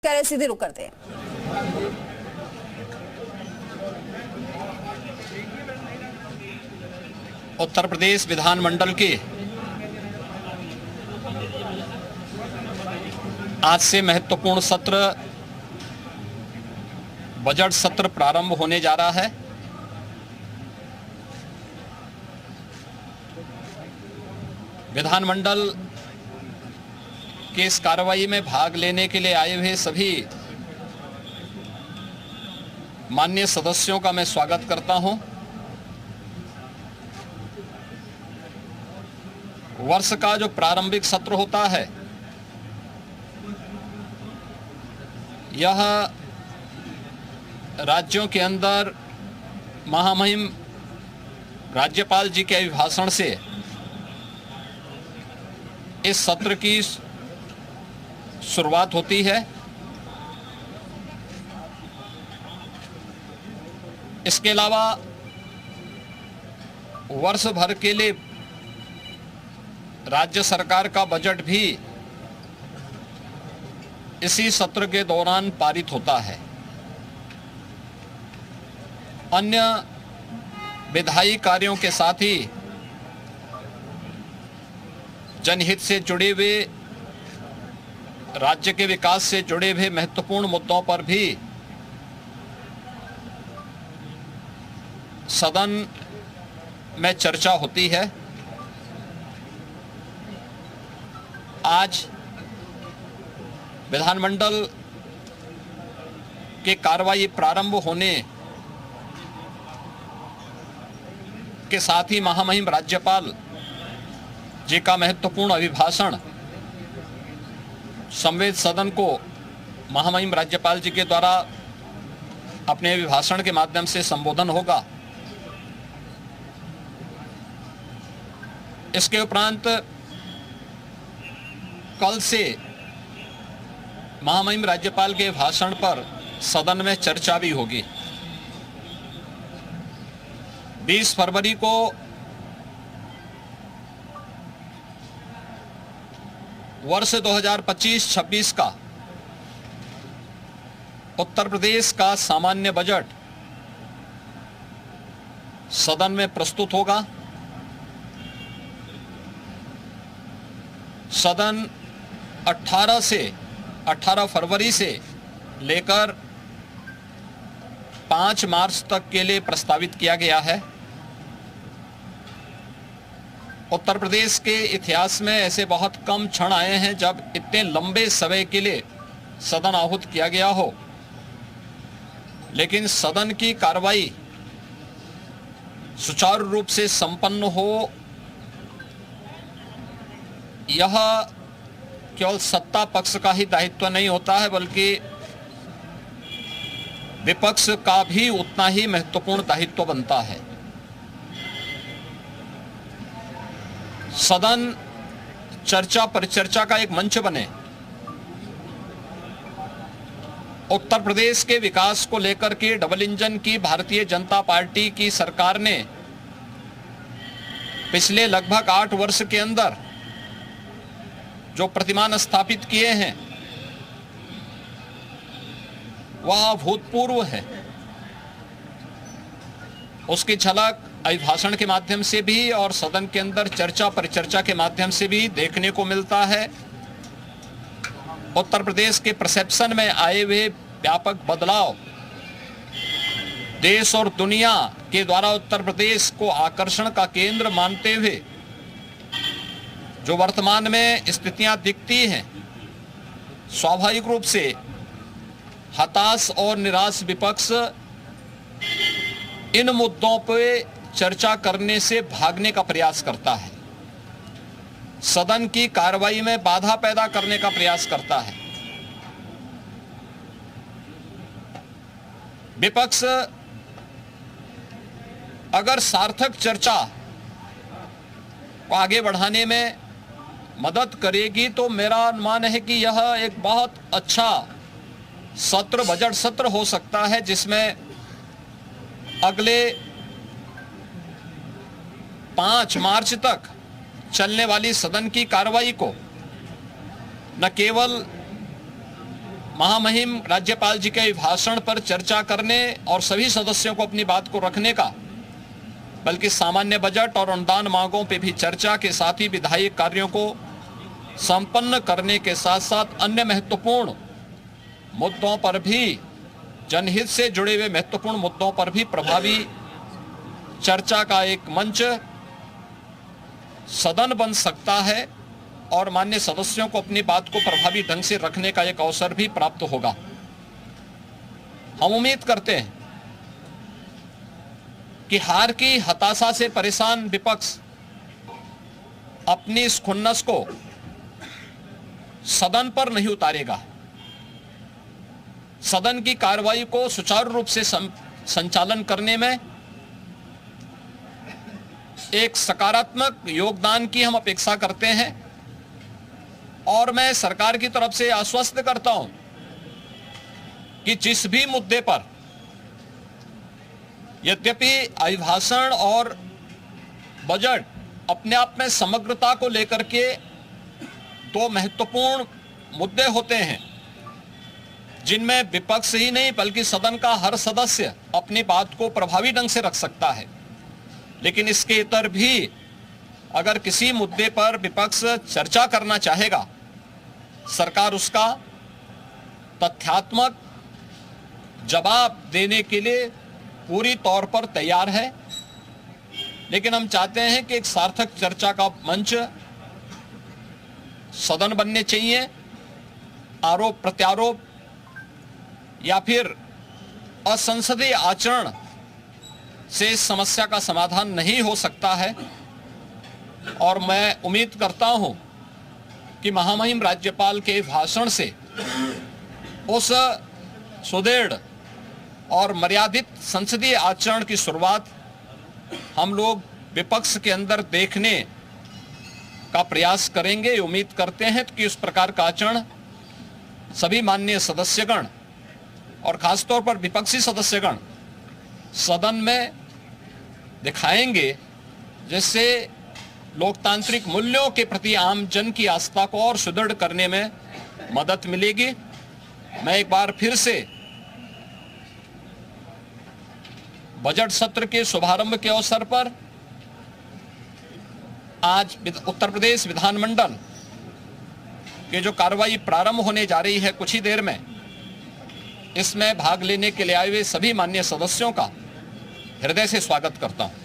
करे सीधे रुक करते हैं। उत्तर प्रदेश विधानमंडल के आज से महत्वपूर्ण सत्र बजट सत्र प्रारंभ होने जा रहा है। विधानमंडल के इस कार्रवाई में भाग लेने के लिए आए हुए सभी माननीय सदस्यों का मैं स्वागत करता हूं। वर्ष का जो प्रारंभिक सत्र होता है यह राज्यों के अंदर महामहिम राज्यपाल जी के अभिभाषण से इस सत्र की शुरुआत होती है। इसके अलावा वर्ष भर के लिए राज्य सरकार का बजट भी इसी सत्र के दौरान पारित होता है। अन्य विधायी कार्यों के साथ ही जनहित से जुड़े हुए राज्य के विकास से जुड़े हुए महत्वपूर्ण मुद्दों पर भी सदन में चर्चा होती है। आज विधानमंडल के कार्रवाई प्रारंभ होने के साथ ही महामहिम राज्यपाल जी का महत्वपूर्ण अभिभाषण संवेद सदन को महामहिम राज्यपाल जी के द्वारा अपने अभिभाषण के माध्यम से संबोधन होगा। इसके उपरांत कल से महामहिम राज्यपाल के भाषण पर सदन में चर्चा भी होगी। 20 फरवरी को वर्ष 2025-26 का उत्तर प्रदेश का सामान्य बजट सदन में प्रस्तुत होगा। सदन 18 फरवरी से लेकर 5 मार्च तक के लिए प्रस्तावित किया गया है। उत्तर प्रदेश के इतिहास में ऐसे बहुत कम क्षण आए हैं जब इतने लंबे समय के लिए सदन आहूत किया गया हो, लेकिन सदन की कार्रवाई सुचारू रूप से संपन्न हो, यह केवल सत्ता पक्ष का ही दायित्व नहीं होता है बल्कि विपक्ष का भी उतना ही महत्वपूर्ण दायित्व बनता है। सदन चर्चा परिचर्चा का एक मंच बने। उत्तर प्रदेश के विकास को लेकर के डबल इंजन की भारतीय जनता पार्टी की सरकार ने पिछले लगभग 8 वर्ष के अंदर जो प्रतिमान स्थापित किए हैं वह अभूतपूर्व है। उसकी झलक अभिभाषण के माध्यम से भी और सदन के अंदर चर्चा परिचर्चा के माध्यम से भी देखने को मिलता है। उत्तर प्रदेश के परसेप्शन में आए हुए व्यापक बदलाव देश और दुनिया के द्वारा उत्तर प्रदेश को आकर्षण का केंद्र मानते हुए जो वर्तमान में स्थितियां दिखती हैं, स्वाभाविक रूप से हताश और निराश विपक्ष इन मुद्दों पे चर्चा करने से भागने का प्रयास करता है, सदन की कार्रवाई में बाधा पैदा करने का प्रयास करता है। विपक्ष अगर सार्थक चर्चा को आगे बढ़ाने में मदद करेगी तो मेरा अनुमान है कि यह एक बहुत अच्छा सत्र बजट सत्र हो सकता है, जिसमें अगले 5 मार्च तक चलने वाली सदन की कार्रवाई को न केवल महामहिम राज्यपाल जी के भाषण पर चर्चा करने और सभी सदस्यों को अपनी बात को रखने का, बल्कि सामान्य बजट और अनुदान मांगों पे भी चर्चा के साथ ही विधायी कार्यों को संपन्न करने के साथ साथ अन्य महत्वपूर्ण मुद्दों पर भी, जनहित से जुड़े हुए महत्वपूर्ण मुद्दों पर भी प्रभावी चर्चा का एक मंच सदन बन सकता है और माननीय सदस्यों को अपनी बात को प्रभावी ढंग से रखने का एक अवसर भी प्राप्त होगा। हम उम्मीद करते हैं कि हार की हताशा से परेशान विपक्ष अपनी इस खुन्नस को सदन पर नहीं उतारेगा। सदन की कार्रवाई को सुचारू रूप से संचालन करने में एक सकारात्मक योगदान की हम अपेक्षा करते हैं और मैं सरकार की तरफ से आश्वस्त करता हूं कि जिस भी मुद्दे पर, यद्यपि अभिभाषण और बजट अपने आप में समग्रता को लेकर के दो महत्वपूर्ण मुद्दे होते हैं जिनमें विपक्ष ही नहीं बल्कि सदन का हर सदस्य अपनी बात को प्रभावी ढंग से रख सकता है, लेकिन इसके इतर भी अगर किसी मुद्दे पर विपक्ष चर्चा करना चाहेगा, सरकार उसका तथ्यात्मक जवाब देने के लिए पूरी तौर पर तैयार है। लेकिन हम चाहते हैं कि एक सार्थक चर्चा का मंच सदन बनने चाहिए। आरोप प्रत्यारोप या फिर असंसदीय आचरण से इस समस्या का समाधान नहीं हो सकता है और मैं उम्मीद करता हूं कि महामहिम राज्यपाल के भाषण से उस सुदृढ़ और मर्यादित संसदीय आचरण की शुरुआत हम लोग विपक्ष के अंदर देखने का प्रयास करेंगे। उम्मीद करते हैं कि उस प्रकार का आचरण सभी माननीय सदस्यगण और खासतौर पर विपक्षी सदस्यगण सदन में दिखाएंगे, जिससे लोकतांत्रिक मूल्यों के प्रति आम जन की आस्था को और सुदृढ़ करने में मदद मिलेगी। मैं एक बार फिर से बजट सत्र के शुभारंभ के अवसर पर आज उत्तर प्रदेश विधानमंडल के जो कार्रवाई प्रारंभ होने जा रही है कुछ ही देर में, इसमें भाग लेने के लिए आए हुए सभी माननीय सदस्यों का हृदय से स्वागत करता हूं।